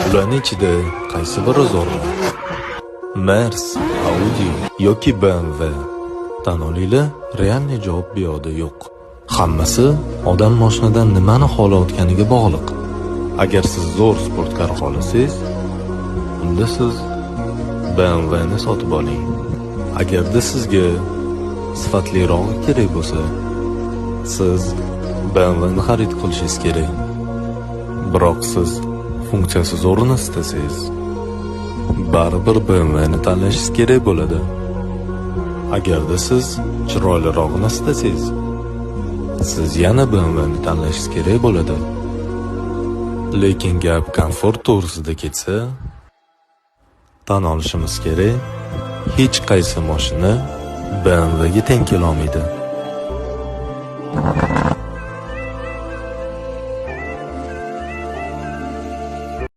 Ularning ichida qaysi biri zo'rmi? Mers, Audi yoki BMW? Tan olinglar, realniy javob bu yoqda yo'q. Hammasi odam mashinadan nimani xohlayotganiga bog'liq. Agar siz zo'r sportkar xohlasangiz, unda siz BMW ni sotib oling. Agarda sizga sifatliroq kerak bo'lsa, siz BMW ni xarid qilishingiz kerak. Biroq siz funksiyasi zo'rini istasangiz, baribir BMW ni tanlashingiz kerak bo'ladi. Agarda siz chiroylirog'ini istasangiz, siz yana BMW ni tanlashingiz kerak bo'ladi. Lekin gap komfort to'g'risida ketsa, tan olishimiz kerak, hech qaysi mashina BMW ga teng kela olmaydi.